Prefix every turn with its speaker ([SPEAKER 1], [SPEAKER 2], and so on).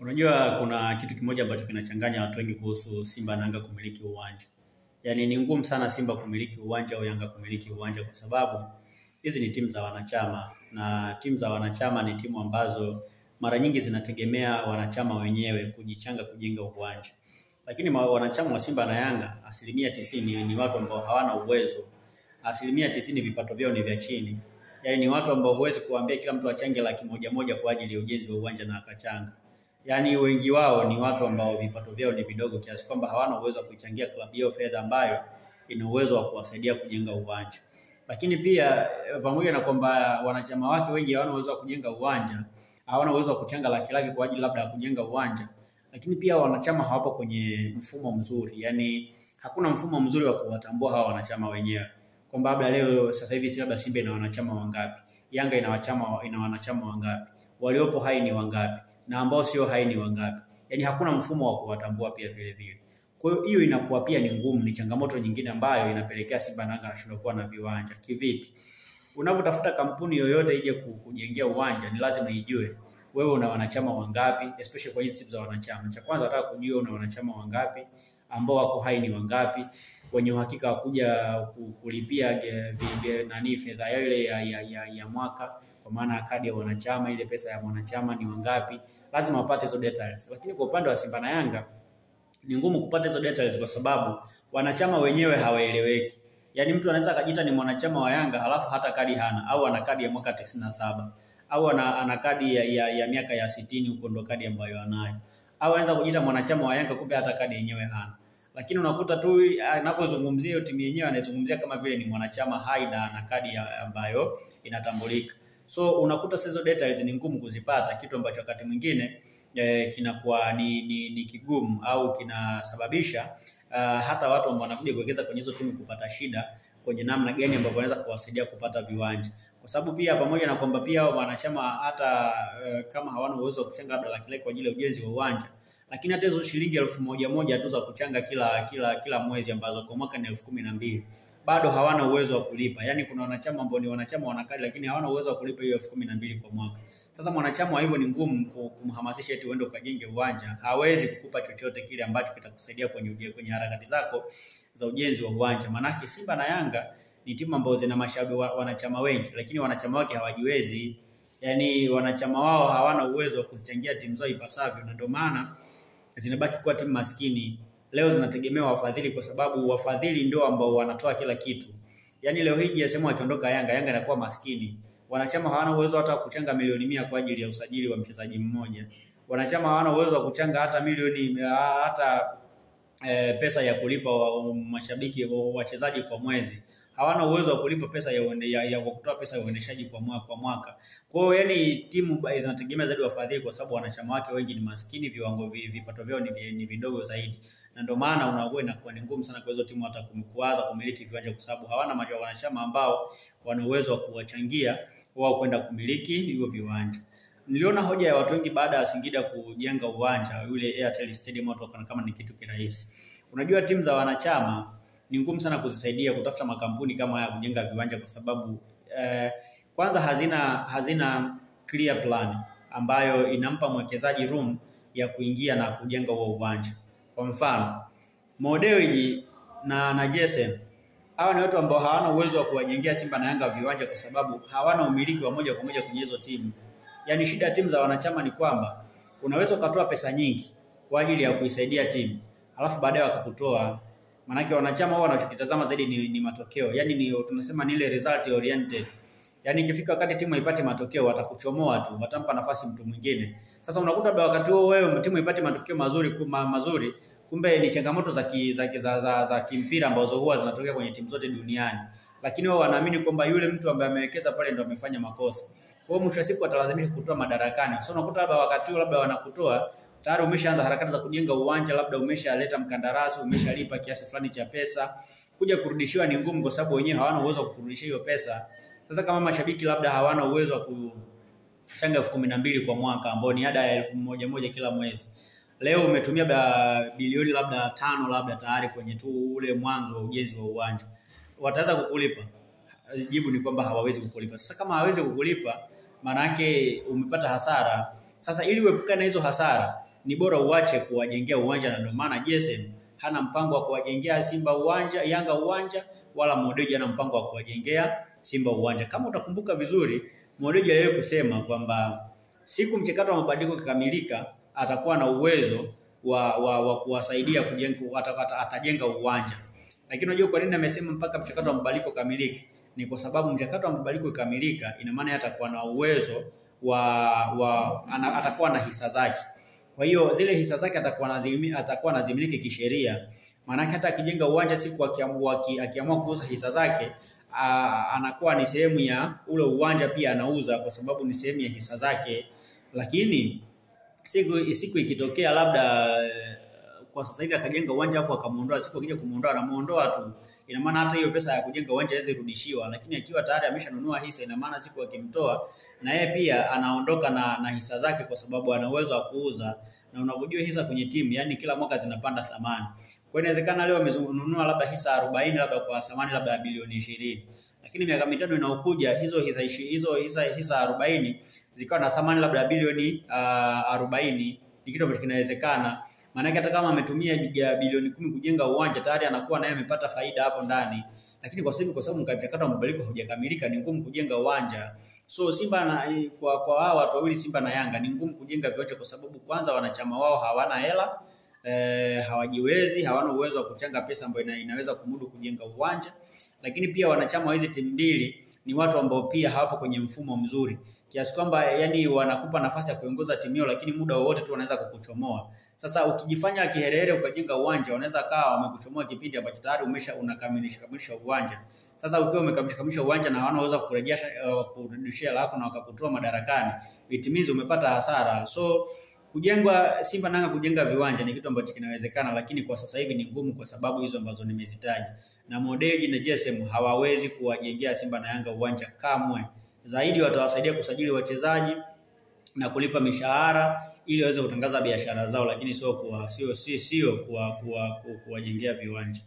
[SPEAKER 1] Unajua kuna kitu kimoja ambacho kinachanganya watu wengi kuhusu Simba na Yanga kumiliki uwanja. Yaani ni ngumu sana Simba kumiliki uwanja au Yanga kumiliki uwanja kwa sababu hizi ni timu za wanachama na timu za wanachama ni timu ambazo mara nyingi zinategemea wanachama wenyewe kujichanga kujenga uwanja. Lakini wanachama wa Simba na Yanga 90% ni watu ambao hawana uwezo. 90% vipato vyao ni vya chini. Yaani ni watu ambao huwezi kuambia kila mtu achange Laki 1 kwa ajili ya ujenzi wa uwanja na akachanga. Yaani wengi wao ni watu ambao vipato vyao ni vidogo kiasi kwamba hawana uwezo wa kuichangia klabu hiyo fedha ambayo ina uwezo wa kuwasaidia kujenga uwanja. Lakini pia pamoja na kwamba wanachama wake wengi hawana uwezo wa kujenga uwanja, hawana uwezo wa kuchanga laki kwa ajili labda ya kujenga uwanja, lakini pia wanachama hawapo kwenye mfumo mzuri. Yaani hakuna mfumo mzuri wa kuwatambua hawa wanachama wenyewe. Kwamba labda leo sasa hivi labda Simba ina wanachama wangapi? Yanga ina wanachama wangapi? Waliopo hai ni wangapi? Na ambao sio hai ni wangapi? Yaani hakuna mfumo wa kuwatambua pia vile vile. Kwa hiyo inakuwa pia ni ngumu, ni changamoto nyingine ambayo inapelekea Simba na Yanga nashindwa kuwa na viwanja. Kivipi? Unavyotafuta kampuni yoyote ije kujengea uwanja ni lazima ijue wewe una wanachama wangapi, especially kwa hizi timu za wanachama. Cha kwanza nataka kujua una wanachama wangapi, ambao wako hai ni wangapi, wenye uhakika wa kuja kulipia fedha yao ile ya mwaka, kwa maana kadi ya wanachama, ile pesa ya mwanachama ni wangapi, lazima wapate hizo details. Lakini kwa upande wa Simba na Yanga ni ngumu kupata hizo details kwa sababu wanachama wenyewe hawaeleweki. Yaani mtu anaweza akajiita ni mwanachama wa Yanga halafu hata kadi hana, au ana kadi ya mwaka 97, au ana kadi ya miaka ya 60 huko ndo kadi ambayo anayo. Au anaweza kujiita mwanachama wa Yanga kumbe hata kadi yenyewe hana. Lakini unakuta tu anapozungumzia hiyo timu yenyewe anaizungumzia kama vile ni mwanachama hai na kadi ambayo inatambulika. So unakuta hizo details ni ngumu kuzipata, kitu ambacho wakati mwingine kinakuwa ni kigumu au kinasababisha hata watu ambao wanakuja kuwekeza kwenye hizo timu kupata shida kwenye namna gani ambavyo wanaweza kuwasaidia kupata viwanja. Kwa sababu pia pamoja na kwamba pia wanachama hata kama hawana uwezo wa kuchanga labda laki kwa ajili ya ujenzi wa uwanja, lakini hata hizo shilingi 1,000 tu za kuchanga kila mwezi ambazo kwa mwaka ni 12,000 bado hawana uwezo wa kulipa. Yaani kuna wanachama ambao ni wanachama wanakadi lakini hawana uwezo wa kulipa hiyo 12,000 kwa mwaka. Sasa mwanachama wa hivyo ni ngumu kumhamasisha eti uende ukajenge uwanja. Hawezi kukupa chochote kile ambacho kitakusaidia kwenye harakati zako za ujenzi wa uwanja. Manake Simba na Yanga ni timu ambazo zina mashabiki wanachama wengi, lakini wanachama wake hawajiwezi. Yaani wanachama wao hawana uwezo wa kuzichangia timu zao ipasavyo, na ndio maana zinabaki kuwa timu maskini. Leo zinategemea wafadhili kwa sababu wafadhili ndio ambao wanatoa kila kitu. Yaani leo hii JSM akiondoka Yanga inakuwa maskini. Wanachama hawana uwezo hata kuchanga milioni 100 kwa ajili ya usajili wa mchezaji mmoja. Wanachama hawana uwezo wa kuchanga hata milioni pesa ya kulipa mashabiki wachezaji kwa mwezi. Hawana uwezo wa kulipa pesa ya kutoa pesa ya uendeshaji kwa mwaka. Kwa hiyo yani timu zinategemea zaidi wafadhili kwa sababu wanachama wake wengi ni maskini, vipato vyao ni vidogo zaidi. Na ndio maana unakuwa inakuwa ni ngumu sana kwa hizo timu hata kuanza kumiliki viwanja kwa sababu hawana wanachama ambao wana uwezo wa kuwachangia wao kwenda kumiliki hivyo viwanja. Niliona hoja ya watu wengi baada ya Singida kujenga uwanja ule Airtel Stadium, watu wakaona kama ni kitu kirahisi. Unajua timu za wanachama ni ngumu sana kuzisaidia kutafuta makampuni kama haya kujenga viwanja kwa sababu kwanza hazina clear plan ambayo inampa mwekezaji room ya kuingia na kujenga huo uwanja. Kwa mfano, Mo Dewji na JSM, hawa ni watu ambao hawana uwezo wa kuwajengea Simba na Yanga viwanja kwa sababu hawana umiliki wa moja kwa moja kwenye hizo timu. Yaani shida ya timu za wanachama ni kwamba unaweza ukatoa pesa nyingi kwa ajili ya kuisaidia timu, alafu baadaye wakakutoa. Manake wanachama wao wanachokitazama zaidi ni matokeo. Yaani tunasema ni ile result oriented. Yaani ikifika wakati timu haipati matokeo watakuchomoa tu, watampa nafasi mtu mwingine. Sasa unakuta wakati huo wewe timu haipati matokeo mazuri, kumbe ni changamoto za kimpira ambazo huwa zinatokea kwenye timu zote duniani. Lakini wao wanaamini kwamba yule mtu ambaye amewekeza pale ndo amefanya makosa. Kwa hiyo mwisho wa siku watalazimisha kutoa madarakani. Sasa unakuta wakati huo labda wanakutoa tayari umeshaanza harakati za kujenga uwanja, labda umeshaleta mkandarasi, umeshalipa kiasi fulani cha pesa, kuja kurudishiwa ni ngumu kwa sababu wenyewe hawana uwezo wa kurudishia hiyo pesa. Sasa kama mashabiki labda hawana uwezo wa kuchanga 12,000 kwa mwaka ambao ni ada ya 1,000 kila mwezi. Leo umetumia bilioni labda 5 labda tayari kwenye tu ule mwanzo wa ujenzi wa uwanja. Wataweza kukulipa? Jibu ni kwamba hawawezi kukulipa. Sasa kama hawawezi kukulipa, maana yake umepata hasara. Sasa ili uepukane na hizo hasara, ni bora uache kuwajengea uwanja, na ndio maana GSM hana mpango wa kuwajengea Simba uwanja, Yanga uwanja, wala Mo Dewji hana mpango wa kuwajengea Simba uwanja. Kama utakumbuka vizuri, Mo Dewji aliwahi kusema kwamba siku mchakato wa mabadiliko kikamilika atakuwa na uwezo wa kuwasaidia kujenga, atajenga uwanja. Lakini unajua kwa nini amesema mpaka mchakato wa mabadiliko kamilike? Ni kwa sababu mchakato wa mabadiliko kamilika ina maana atakuwa na uwezo atakuwa na hisa zake. Kwa hiyo zile hisa zake atakuwa anazimiliki kisheria. Maana hata akijenga uwanja siku akiamua kuuza hisa zake, anakuwa ni sehemu ya ule uwanja pia anauza, kwa sababu ni sehemu ya hisa zake. Lakini siku ikitokea labda kwa sasa hivi akajenga uwanja afu akamuondoa, siku akija kumuondoa anamuondoa tu, ina maana hata hiyo pesa ya kujenga uwanja haiwezi rudishiwa. Lakini akiwa tayari ameshanunua hisa, ina maana siku akimtoa na yeye pia anaondoka na hisa zake, kwa sababu ana uwezo wa kuuza. Na unavyojua hisa kwenye timu, yani kila mwaka zinapanda thamani. Kwa inawezekana leo amenunua labda hisa 40 labda kwa thamani labda bilioni 20. Lakini miaka mitano inayokuja hizo hisa 40 zikawa na thamani labda bilioni 40. Ni kitu ambacho kinawezekana. Maana hata kama ametumia bilioni 10 kujenga uwanja, tayari anakuwa naye amepata faida hapo ndani. Lakini kwa sababu mchakato wa mabadiliko haujakamilika, ni ngumu kujenga uwanja. So Simba kwa hao watu wawili, Simba na Yanga, ni ngumu kujenga viwanja, kwa sababu kwanza wanachama wao hawana hela, hawajiwezi, hawana uwezo wa kuchanga pesa ambayo inaweza kumudu kujenga uwanja. Lakini pia wanachama wa hizi timu mbili ni watu ambao pia hawapo kwenye mfumo mzuri, kiasi kwamba yani wanakupa nafasi ya kuongoza timu hiyo, lakini muda wowote tu wanaweza kukuchomoa. Sasa ukijifanya kiherehere ukajenga uwanja, wanaweza kaa wamekuchomoa kipindi ambacho tayari unakamilisha uwanja. Sasa ukiwa umekamilisha uwanja na hawana uwezo kurudishia lako na wakakutoa madarakani, it means umepata hasara. So Simba na Yanga kujenga viwanja ni kitu ambacho kinawezekana, lakini kwa sasa hivi ni ngumu kwa sababu hizo ambazo nimezitaja. Na Mo Dewji na GSM hawawezi kuwajengea Simba na Yanga uwanja kamwe. Zaidi watawasaidia kusajili wachezaji na kulipa mishahara ili waweze kutangaza biashara zao, lakini sio kuwajengea viwanja.